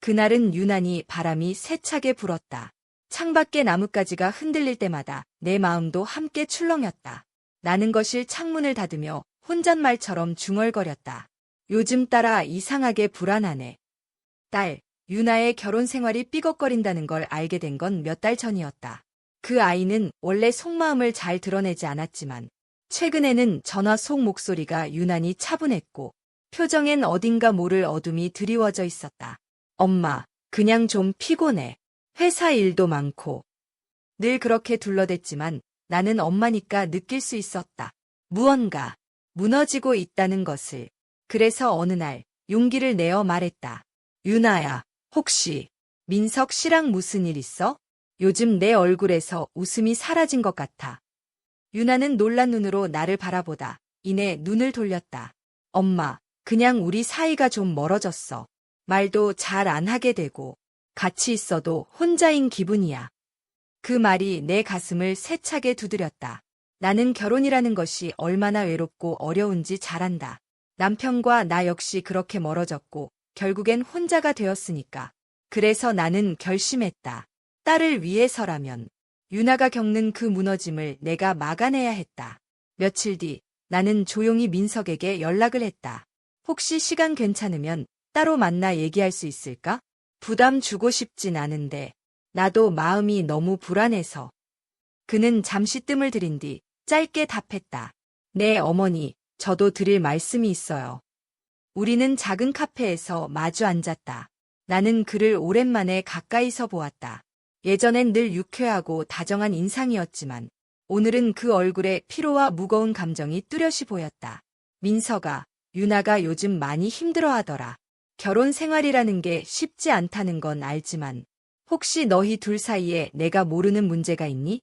그날은 유난히 바람이 세차게 불었다. 창밖의 나뭇가지가 흔들릴 때마다 내 마음도 함께 출렁였다. 나는 거실 창문을 닫으며 혼잣말처럼 중얼거렸다. 요즘 따라 이상하게 불안하네. 딸, 유나의 결혼 생활이 삐걱거린다는 걸 알게 된 건 몇 달 전이었다. 그 아이는 원래 속마음을 잘 드러내지 않았지만 최근에는 전화 속 목소리가 유난히 차분했고 표정엔 어딘가 모를 어둠이 드리워져 있었다. 엄마, 그냥 좀 피곤해. 회사 일도 많고. 늘 그렇게 둘러댔지만 나는 엄마니까 느낄 수 있었다. 무언가 무너지고 있다는 것을. 그래서 어느 날 용기를 내어 말했다. 유나야, 혹시 민석 씨랑 무슨 일 있어? 요즘 내 얼굴에서 웃음이 사라진 것 같아. 유나는 놀란 눈으로 나를 바라보다 이내 눈을 돌렸다. 엄마, 그냥 우리 사이가 좀 멀어졌어. 말도 잘 안 하게 되고 같이 있어도 혼자인 기분이야. 그 말이 내 가슴을 세차게 두드렸다. 나는 결혼이라는 것이 얼마나 외롭고 어려운지 잘 안다. 남편과 나 역시 그렇게 멀어졌고 결국엔 혼자가 되었으니까. 그래서 나는 결심했다. 딸을 위해서라면 유나가 겪는 그 무너짐을 내가 막아내야 했다. 며칠 뒤 나는 조용히 민석에게 연락을 했다. 혹시 시간 괜찮으면 따로 만나 얘기할 수 있을까? 부담 주고 싶진 않은데 나도 마음이 너무 불안해서. 그는 잠시 뜸을 들인 뒤 짧게 답했다. 네, 어머니, 저도 드릴 말씀이 있어요. 우리는 작은 카페에서 마주 앉았다. 나는 그를 오랜만에 가까이서 보았다. 예전엔 늘 유쾌하고 다정한 인상이었지만 오늘은 그 얼굴에 피로와 무거운 감정이 뚜렷이 보였다. 민석아, 유나가 요즘 많이 힘들어하더라. 결혼 생활이라는 게 쉽지 않다는 건 알지만 혹시 너희 둘 사이에 내가 모르는 문제가 있니?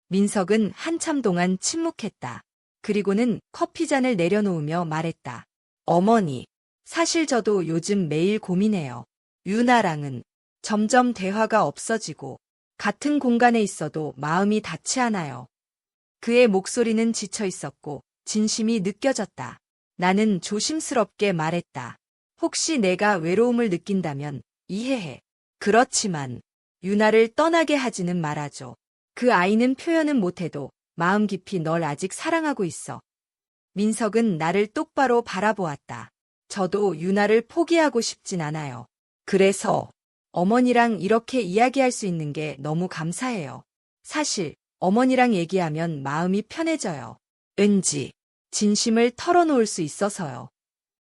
민석은 한참 동안 침묵했다. 그리고는 커피잔을 내려놓으며 말했다. 어머니, 사실 저도 요즘 매일 고민해요. 유나랑은 점점 대화가 없어지고 같은 공간에 있어도 마음이 닿지 않아요. 그의 목소리는 지쳐 있었고 진심이 느껴졌다. 나는 조심스럽게 말했다. 혹시 내가 외로움을 느낀다면 이해해. 그렇지만 유나를 떠나게 하지는 말아줘. 그 아이는 표현은 못해도 마음 깊이 널 아직 사랑하고 있어. 민석은 나를 똑바로 바라보았다. 저도 유나를 포기하고 싶진 않아요. 그래서 어머니랑 이렇게 이야기할 수 있는 게 너무 감사해요. 사실 어머니랑 얘기하면 마음이 편해져요. 왠지 진심을 털어놓을 수 있어서요.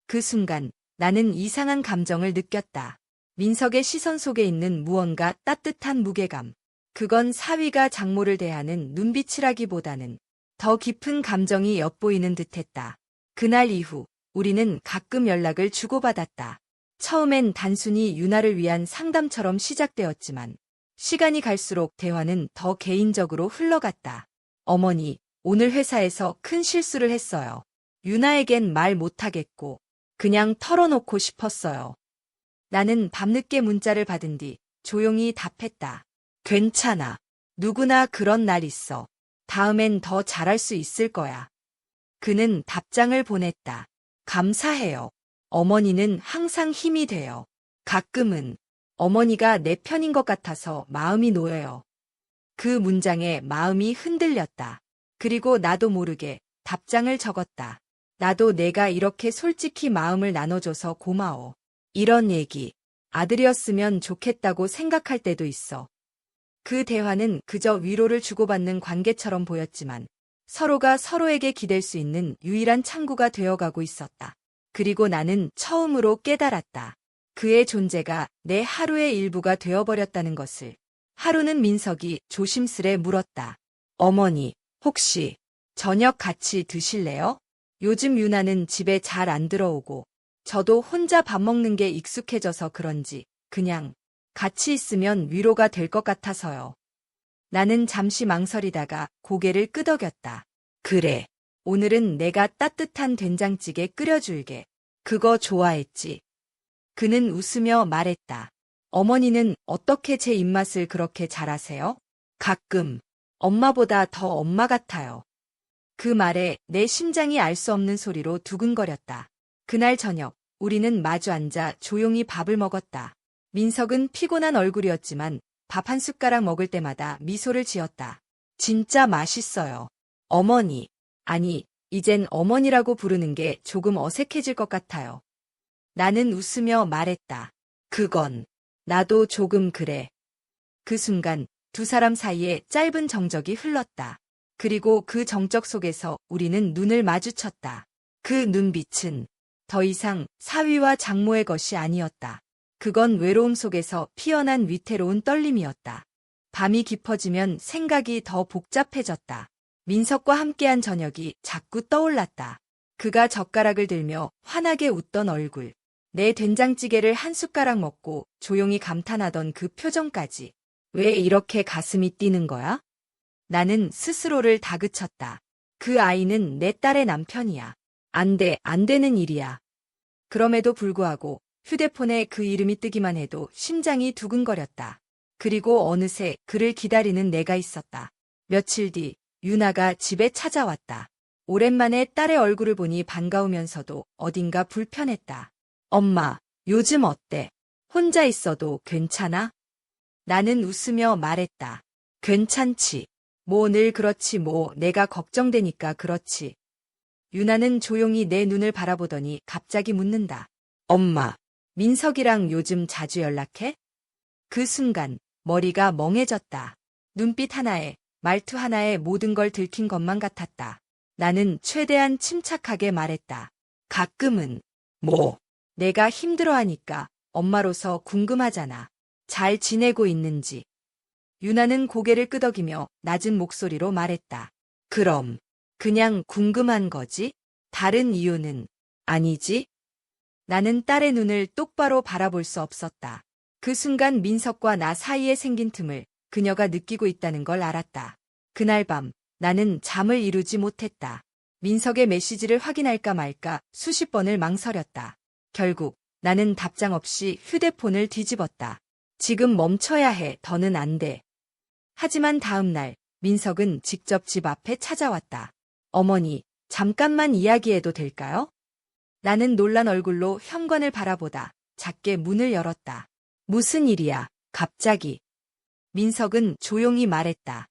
그 순간 나는 이상한 감정을 느꼈다. 민석의 시선 속에 있는 무언가 따뜻한 무게감. 그건 사위가 장모를 대하는 눈빛이라기보다는 더 깊은 감정이 엿보이는 듯했다. 그날 이후 우리는 가끔 연락을 주고받았다. 처음엔 단순히 유나를 위한 상담처럼 시작되었지만 시간이 갈수록 대화는 더 개인적으로 흘러갔다. 어머니, 오늘 회사에서 큰 실수를 했어요. 유나에겐 말 못하겠고 그냥 털어놓고 싶었어요. 나는 밤늦게 문자를 받은 뒤 조용히 답했다. 괜찮아. 누구나 그런 날 있어. 다음엔 더 잘할 수 있을 거야. 그는 답장을 보냈다. 감사해요. 어머니는 항상 힘이 돼요. 가끔은 어머니가 내 편인 것 같아서 마음이 놓여요. 그 문장에 마음이 흔들렸다. 그리고 나도 모르게 답장을 적었다. 나도 내가 이렇게 솔직히 마음을 나눠줘서 고마워. 이런 얘기, 아들이었으면 좋겠다고 생각할 때도 있어. 그 대화는 그저 위로를 주고받는 관계처럼 보였지만 서로가 서로에게 기댈 수 있는 유일한 창구가 되어가고 있었다. 그리고 나는 처음으로 깨달았다. 그의 존재가 내 하루의 일부가 되어버렸다는 것을. 하루는 민석이 조심스레 물었다. 어머니, 혹시 저녁 같이 드실래요? 요즘 유나는 집에 잘 안 들어오고 저도 혼자 밥 먹는 게 익숙해져서 그런지 그냥 같이 있으면 위로가 될 것 같아서요. 나는 잠시 망설이다가 고개를 끄덕였다. 그래. 오늘은 내가 따뜻한 된장찌개 끓여줄게. 그거 좋아했지? 그는 웃으며 말했다. 어머니는 어떻게 제 입맛을 그렇게 잘 아세요? 가끔 엄마보다 더 엄마 같아요. 그 말에 내 심장이 알 수 없는 소리로 두근거렸다. 그날 저녁 우리는 마주 앉아 조용히 밥을 먹었다. 민석은 피곤한 얼굴이었지만 밥 한 숟가락 먹을 때마다 미소를 지었다. 진짜 맛있어요. 어머니. 아니, 이젠 어머니라고 부르는 게 조금 어색해질 것 같아요. 나는 웃으며 말했다. 그건 나도 조금 그래. 그 순간 두 사람 사이에 짧은 정적이 흘렀다. 그리고 그 정적 속에서 우리는 눈을 마주쳤다. 그 눈빛은 더 이상 사위와 장모의 것이 아니었다. 그건 외로움 속에서 피어난 위태로운 떨림이었다. 밤이 깊어지면 생각이 더 복잡해졌다. 민석과 함께한 저녁이 자꾸 떠올랐다. 그가 젓가락을 들며 환하게 웃던 얼굴. 내 된장찌개를 한 숟가락 먹고 조용히 감탄하던 그 표정까지. 왜 이렇게 가슴이 뛰는 거야? 나는 스스로를 다그쳤다. 그 아이는 내 딸의 남편이야. 안 되는 일이야. 그럼에도 불구하고 휴대폰에 그 이름이 뜨기만 해도 심장이 두근거렸다. 그리고 어느새 그를 기다리는 내가 있었다. 며칠 뒤 유나가 집에 찾아왔다. 오랜만에 딸의 얼굴을 보니 반가우면서도 어딘가 불편했다. 엄마, 요즘 어때? 혼자 있어도 괜찮아? 나는 웃으며 말했다. 괜찮지. 뭐 늘 그렇지 뭐 내가 걱정되니까 그렇지. 유나는 조용히 내 눈을 바라보더니 갑자기 묻는다. 엄마, 민석이랑 요즘 자주 연락해? 그 순간 머리가 멍해졌다. 눈빛 하나에 말투 하나에 모든 걸 들킨 것만 같았다. 나는 최대한 침착하게 말했다. 가끔은. 뭐? 내가 힘들어하니까 엄마로서 궁금하잖아. 잘 지내고 있는지. 유나는 고개를 끄덕이며 낮은 목소리로 말했다. 그럼 그냥 궁금한 거지? 다른 이유는 아니지? 나는 딸의 눈을 똑바로 바라볼 수 없었다. 그 순간 민석과 나 사이에 생긴 틈을 그녀가 느끼고 있다는 걸 알았다. 그날 밤 나는 잠을 이루지 못했다. 민석의 메시지를 확인할까 말까 수십 번을 망설였다. 결국 나는 답장 없이 휴대폰을 뒤집었다. 지금 멈춰야 해. 더는 안 돼. 하지만 다음 날 민석은 직접 집 앞에 찾아왔다. 어머니, 잠깐만 이야기해도 될까요? 나는 놀란 얼굴로 현관을 바라보다 작게 문을 열었다. 무슨 일이야, 갑자기. 민석은 조용히 말했다.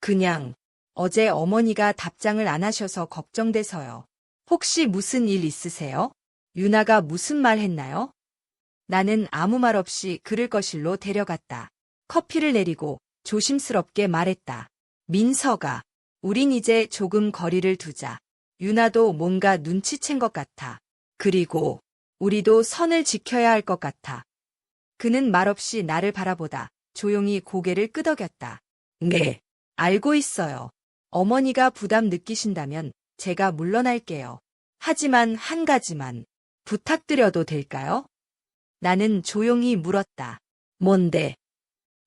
그냥 어제 어머니가 답장을 안 하셔서 걱정돼서요. 혹시 무슨 일 있으세요? 유나가 무슨 말 했나요? 나는 아무 말 없이 그를 거실로 데려갔다. 커피를 내리고 조심스럽게 말했다. 민석아, 우린 이제 조금 거리를 두자. 유나도 뭔가 눈치챈 것 같아. 그리고 우리도 선을 지켜야 할 것 같아. 그는 말없이 나를 바라보다 조용히 고개를 끄덕였다. 네, 알고 있어요. 어머니가 부담 느끼신다면 제가 물러날게요. 하지만 한 가지만 부탁드려도 될까요? 나는 조용히 물었다. 뭔데?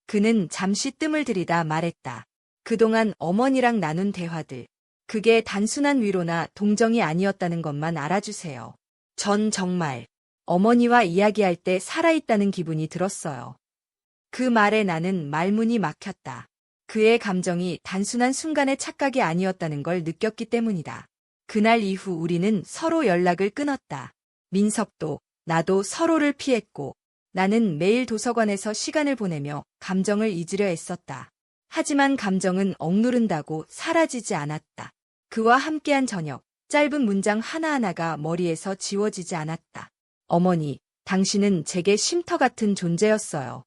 그는 잠시 뜸을 들이다 말했다. 그동안 어머니랑 나눈 대화들. 그게 단순한 위로나 동정이 아니었다는 것만 알아주세요. 전 정말 어머니와 이야기할 때 살아있다는 기분이 들었어요. 그 말에 나는 말문이 막혔다. 그의 감정이 단순한 순간의 착각이 아니었다는 걸 느꼈기 때문이다. 그날 이후 우리는 서로 연락을 끊었다. 민석도 나도 서로를 피했고 나는 매일 도서관에서 시간을 보내며 감정을 잊으려 애썼다. 하지만 감정은 억누른다고 사라지지 않았다. 그와 함께한 저녁, 짧은 문장 하나하나가 머리에서 지워지지 않았다. 어머니, 당신은 제게 쉼터 같은 존재였어요.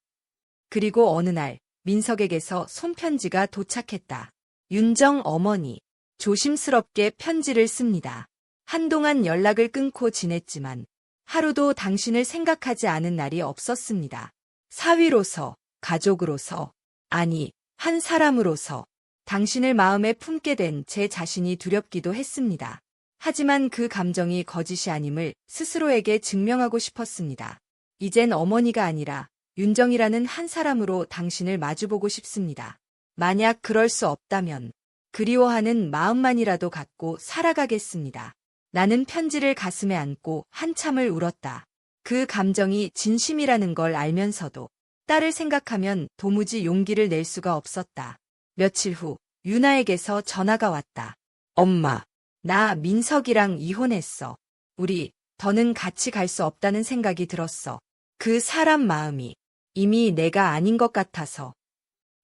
그리고 어느 날 민석에게서 손편지가 도착했다. 윤정 어머니, 조심스럽게 편지를 씁니다. 한동안 연락을 끊고 지냈지만 하루도 당신을 생각하지 않은 날이 없었습니다. 사위로서, 가족으로서, 아니, 한 사람으로서 당신을 마음에 품게 된 제 자신이 두렵기도 했습니다. 하지만 그 감정이 거짓이 아님을 스스로에게 증명하고 싶었습니다. 이젠 어머니가 아니라 윤정이라는 한 사람으로 당신을 마주보고 싶습니다. 만약 그럴 수 없다면 그리워하는 마음만이라도 갖고 살아가겠습니다. 나는 편지를 가슴에 안고 한참을 울었다. 그 감정이 진심이라는 걸 알면서도 딸을 생각하면 도무지 용기를 낼 수가 없었다. 며칠 후 유나에게서 전화가 왔다. 엄마, 나 민석이랑 이혼했어. 우리 더는 같이 갈 수 없다는 생각이 들었어. 그 사람 마음이 이미 내가 아닌 것 같아서.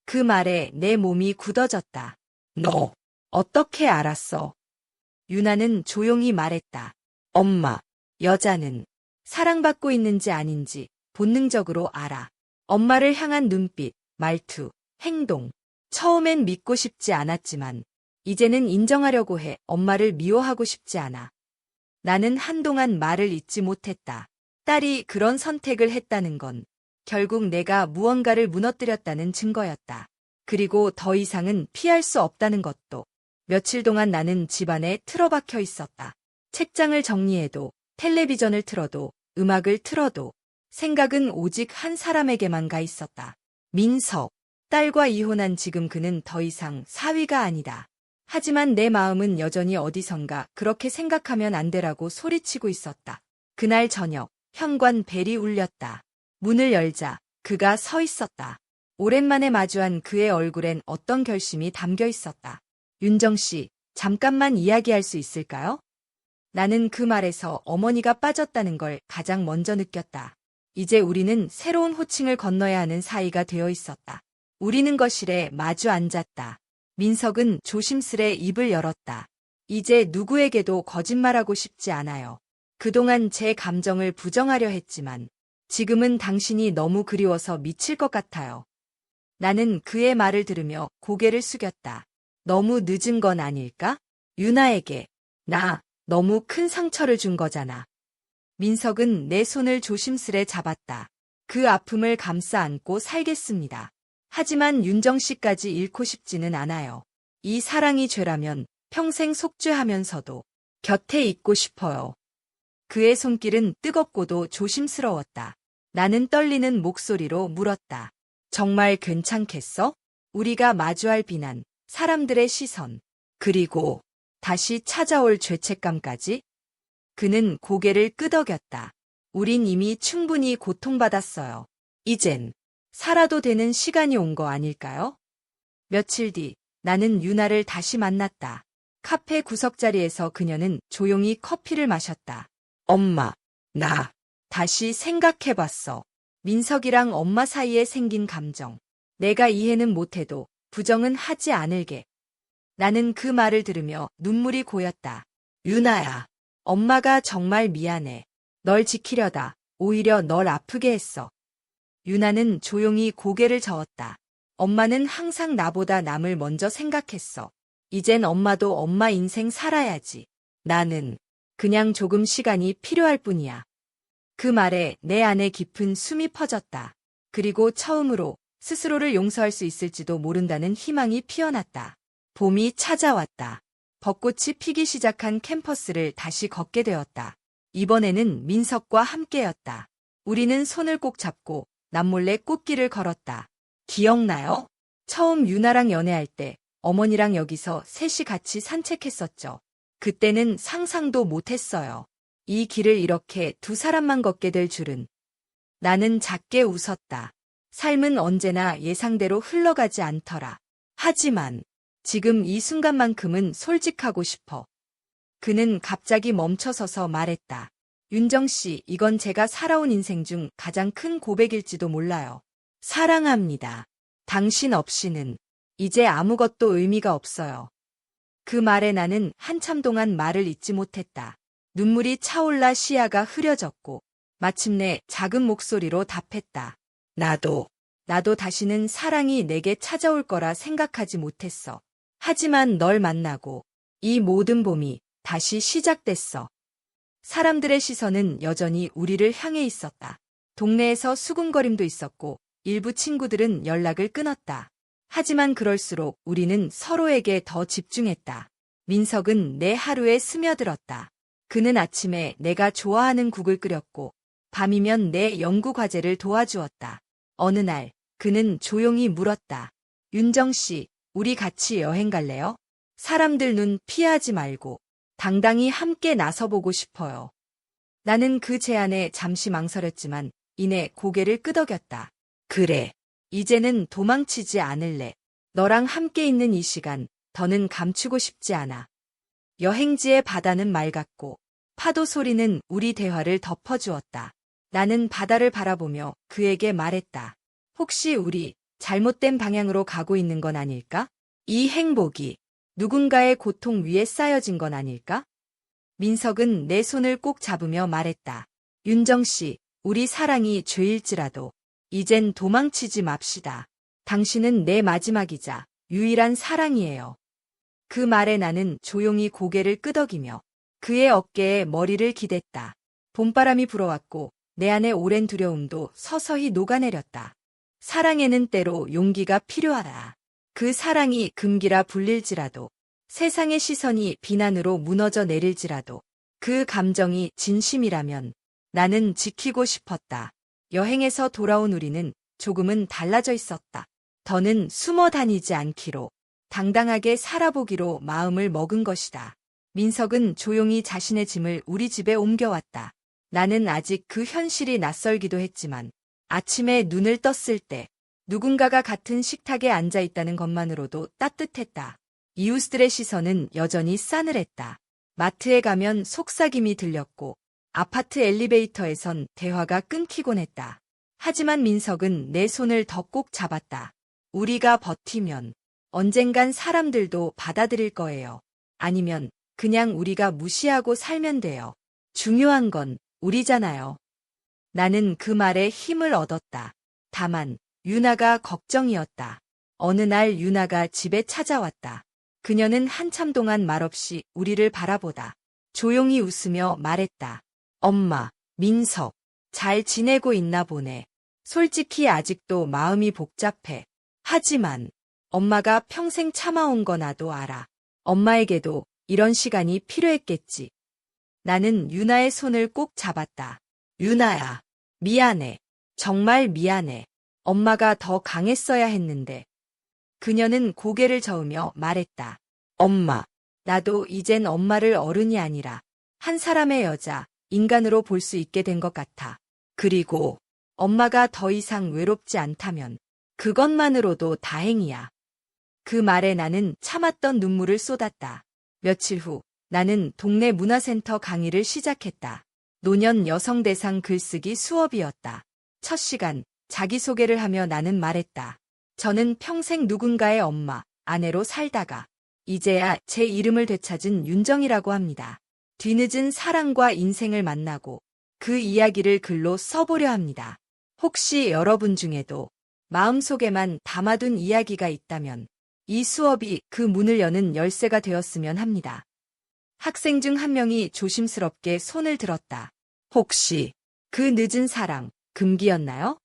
그 말에 내 몸이 굳어졌다. 너 어떻게 알았어? 유나는 조용히 말했다. 엄마, 여자는 사랑받고 있는지 아닌지 본능적으로 알아. 엄마를 향한 눈빛, 말투, 행동. 처음엔 믿고 싶지 않았지만 이제는 인정하려고 해. 엄마를 미워하고 싶지 않아. 나는 한동안 말을 잇지 못했다. 딸이 그런 선택을 했다는 건 결국 내가 무언가를 무너뜨렸다는 증거였다. 그리고 더 이상은 피할 수 없다는 것도. 며칠 동안 나는 집안에 틀어박혀 있었다. 책장을 정리해도, 텔레비전을 틀어도, 음악을 틀어도 생각은 오직 한 사람에게만 가 있었다. 민석. 딸과 이혼한 지금 그는 더 이상 사위가 아니다. 하지만 내 마음은 여전히 어디선가 그렇게 생각하면 안 되라고 소리치고 있었다. 그날 저녁, 현관 벨이 울렸다. 문을 열자 그가 서 있었다. 오랜만에 마주한 그의 얼굴엔 어떤 결심이 담겨 있었다. 윤정 씨, 잠깐만 이야기할 수 있을까요? 나는 그 말에서 어머니가 빠졌다는 걸 가장 먼저 느꼈다. 이제 우리는 새로운 호칭을 건너야 하는 사이가 되어 있었다. 우리는 거실에 마주 앉았다. 민석은 조심스레 입을 열었다. 이제 누구에게도 거짓말하고 싶지 않아요. 그동안 제 감정을 부정하려 했지만 지금은 당신이 너무 그리워서 미칠 것 같아요. 나는 그의 말을 들으며 고개를 숙였다. 너무 늦은 건 아닐까? 유나에게 나 너무 큰 상처를 준 거잖아. 민석은 내 손을 조심스레 잡았다. 그 아픔을 감싸 안고 살겠습니다. 하지만 윤정 씨까지 잃고 싶지는 않아요. 이 사랑이 죄라면 평생 속죄하면서도 곁에 있고 싶어요. 그의 손길은 뜨겁고도 조심스러웠다. 나는 떨리는 목소리로 물었다. 정말 괜찮겠어? 우리가 마주할 비난, 사람들의 시선, 그리고 다시 찾아올 죄책감까지? 그는 고개를 끄덕였다. 우린 이미 충분히 고통받았어요. 이젠 살아도 되는 시간이 온 거 아닐까요? 며칠 뒤 나는 유나를 다시 만났다. 카페 구석자리에서 그녀는 조용히 커피를 마셨다. 엄마, 나 다시 생각해봤어. 민석이랑 엄마 사이에 생긴 감정. 내가 이해는 못해도 부정은 하지 않을게. 나는 그 말을 들으며 눈물이 고였다. 유나야, 엄마가 정말 미안해. 널 지키려다 오히려 널 아프게 했어. 유나는 조용히 고개를 저었다. 엄마는 항상 나보다 남을 먼저 생각했어. 이젠 엄마도 엄마 인생 살아야지. 나는 그냥 조금 시간이 필요할 뿐이야. 그 말에 내 안에 깊은 숨이 퍼졌다. 그리고 처음으로 스스로를 용서할 수 있을지도 모른다는 희망이 피어났다. 봄이 찾아왔다. 벚꽃이 피기 시작한 캠퍼스를 다시 걷게 되었다. 이번에는 민석과 함께였다. 우리는 손을 꼭 잡고 남몰래 꽃길을 걸었다. 기억나요? 처음 유나랑 연애할 때 어머니랑 여기서 셋이 같이 산책했었죠. 그때는 상상도 못했어요. 이 길을 이렇게 두 사람만 걷게 될 줄은. 나는 작게 웃었다. 삶은 언제나 예상대로 흘러가지 않더라. 하지만 지금 이 순간만큼은 솔직하고 싶어. 그는 갑자기 멈춰서서 말했다. 윤정 씨, 이건 제가 살아온 인생 중 가장 큰 고백일지도 몰라요. 사랑합니다. 당신 없이는 이제 아무것도 의미가 없어요. 그 말에 나는 한참 동안 말을 잇지 못했다. 눈물이 차올라 시야가 흐려졌고 마침내 작은 목소리로 답했다. 나도 다시는 사랑이 내게 찾아올 거라 생각하지 못했어. 하지만 널 만나고 이 모든 봄이 다시 시작됐어. 사람들의 시선은 여전히 우리를 향해 있었다. 동네에서 수군거림도 있었고 일부 친구들은 연락을 끊었다. 하지만 그럴수록 우리는 서로에게 더 집중했다. 민석은 내 하루에 스며들었다. 그는 아침에 내가 좋아하는 국을 끓였고 밤이면 내 연구 과제를 도와주었다. 어느 날 그는 조용히 물었다. 윤정 씨, 우리 같이 여행 갈래요? 사람들 눈 피하지 말고 당당히 함께 나서보고 싶어요. 나는 그 제안에 잠시 망설였지만 이내 고개를 끄덕였다. 그래, 이제는 도망치지 않을래. 너랑 함께 있는 이 시간 더는 감추고 싶지 않아. 여행지의 바다는 맑았고 파도 소리는 우리 대화를 덮어주었다. 나는 바다를 바라보며 그에게 말했다. 혹시 우리 잘못된 방향으로 가고 있는 건 아닐까? 이 행복이 누군가의 고통 위에 쌓여진 건 아닐까? 민석은 내 손을 꼭 잡으며 말했다. 윤정 씨, 우리 사랑이 죄일지라도 이젠 도망치지 맙시다. 당신은 내 마지막이자 유일한 사랑이에요. 그 말에 나는 조용히 고개를 끄덕이며 그의 어깨에 머리를 기댔다. 봄바람이 불어왔고 내 안의 오랜 두려움도 서서히 녹아내렸다. 사랑에는 때로 용기가 필요하다. 그 사랑이 금기라 불릴지라도, 세상의 시선이 비난으로 무너져 내릴지라도, 그 감정이 진심이라면 나는 지키고 싶었다. 여행에서 돌아온 우리는 조금은 달라져 있었다. 더는 숨어 다니지 않기로, 당당하게 살아보기로 마음을 먹은 것이다. 민석은 조용히 자신의 짐을 우리 집에 옮겨왔다. 나는 아직 그 현실이 낯설기도 했지만 아침에 눈을 떴을 때 누군가가 같은 식탁에 앉아 있다는 것만으로도 따뜻했다. 이웃들의 시선은 여전히 싸늘했다. 마트에 가면 속삭임이 들렸고 아파트 엘리베이터에선 대화가 끊기곤 했다. 하지만 민석은 내 손을 더 꼭 잡았다. 우리가 버티면 언젠간 사람들도 받아들일 거예요. 아니면 그냥 우리가 무시하고 살면 돼요. 중요한 건 우리잖아요. 나는 그 말에 힘을 얻었다. 다만 유나가 걱정이었다. 어느 날 유나가 집에 찾아왔다. 그녀는 한참 동안 말없이 우리를 바라보다 조용히 웃으며 말했다. 엄마, 민석, 잘 지내고 있나 보네. 솔직히 아직도 마음이 복잡해. 하지만 엄마가 평생 참아온 거 나도 알아. 엄마에게도 이런 시간이 필요했겠지. 나는 유나의 손을 꼭 잡았다. 유나야, 미안해. 정말 미안해. 엄마가 더 강했어야 했는데. 그녀는 고개를 저으며 말했다. 엄마, 나도 이젠 엄마를 어른이 아니라 한 사람의 여자, 인간으로 볼 수 있게 된 것 같아. 그리고 엄마가 더 이상 외롭지 않다면 그것만으로도 다행이야. 그 말에 나는 참았던 눈물을 쏟았다. 며칠 후 나는 동네 문화센터 강의를 시작했다. 노년 여성 대상 글쓰기 수업이었다. 첫 시간 자기소개를 하며 나는 말했다. 저는 평생 누군가의 엄마, 아내로 살다가 이제야 제 이름을 되찾은 윤정이라고 합니다. 뒤늦은 사랑과 인생을 만나고 그 이야기를 글로 써보려 합니다. 혹시 여러분 중에도 마음속에만 담아둔 이야기가 있다면 이 수업이 그 문을 여는 열쇠가 되었으면 합니다. 학생 중 한 명이 조심스럽게 손을 들었다. 혹시 그 늦은 사랑, 금기였나요?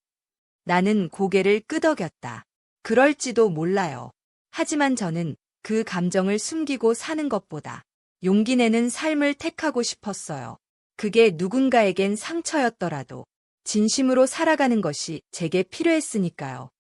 나는 고개를 끄덕였다. 그럴지도 몰라요. 하지만 저는 그 감정을 숨기고 사는 것보다 용기 내는 삶을 택하고 싶었어요. 그게 누군가에겐 상처였더라도 진심으로 살아가는 것이 제게 필요했으니까요.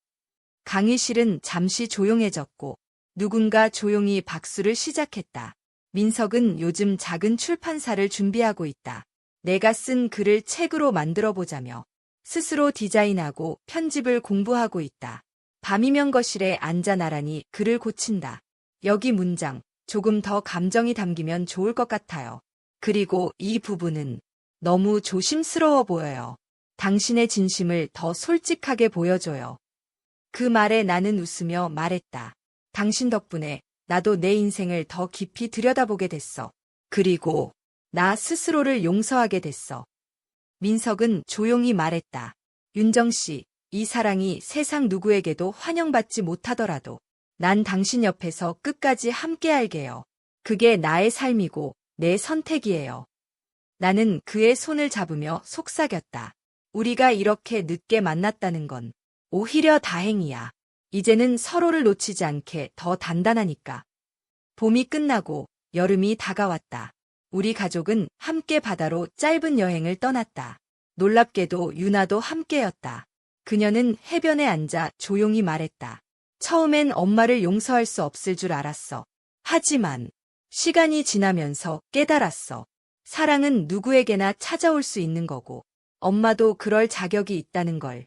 강의실은 잠시 조용해졌고 누군가 조용히 박수를 시작했다. 민석은 요즘 작은 출판사를 준비하고 있다. 내가 쓴 글을 책으로 만들어 보자며 스스로 디자인하고 편집을 공부하고 있다. 밤이면 거실에 앉아 나란히 글을 고친다. 여기 문장 조금 더 감정이 담기면 좋을 것 같아요. 그리고 이 부분은 너무 조심스러워 보여요. 당신의 진심을 더 솔직하게 보여줘요. 그 말에 나는 웃으며 말했다. 당신 덕분에 나도 내 인생을 더 깊이 들여다보게 됐어. 그리고 나 스스로를 용서하게 됐어. 민석은 조용히 말했다. 윤정 씨, 이 사랑이 세상 누구에게도 환영받지 못하더라도 난 당신 옆에서 끝까지 함께할게요. 그게 나의 삶이고 내 선택이에요. 나는 그의 손을 잡으며 속삭였다. 우리가 이렇게 늦게 만났다는 건 오히려 다행이야. 이제는 서로를 놓치지 않게 더 단단하니까. 봄이 끝나고 여름이 다가왔다. 우리 가족은 함께 바다로 짧은 여행을 떠났다. 놀랍게도 유나도 함께였다. 그녀는 해변에 앉아 조용히 말했다. 처음엔 엄마를 용서할 수 없을 줄 알았어. 하지만 시간이 지나면서 깨달았어. 사랑은 누구에게나 찾아올 수 있는 거고 엄마도 그럴 자격이 있다는 걸.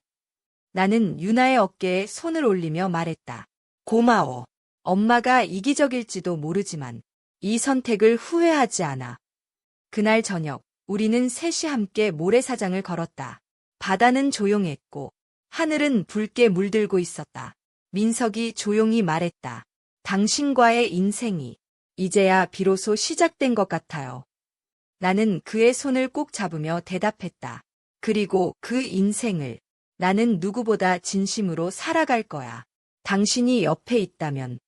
나는 유나의 어깨에 손을 올리며 말했다. 고마워. 엄마가 이기적일지도 모르지만 이 선택을 후회하지 않아. 그날 저녁 우리는 셋이 함께 모래사장을 걸었다. 바다는 조용했고 하늘은 붉게 물들고 있었다. 민석이 조용히 말했다. 당신과의 인생이 이제야 비로소 시작된 것 같아요. 나는 그의 손을 꼭 잡으며 대답했다. 그리고 그 인생을 나는 누구보다 진심으로 살아갈 거야. 당신이 옆에 있다면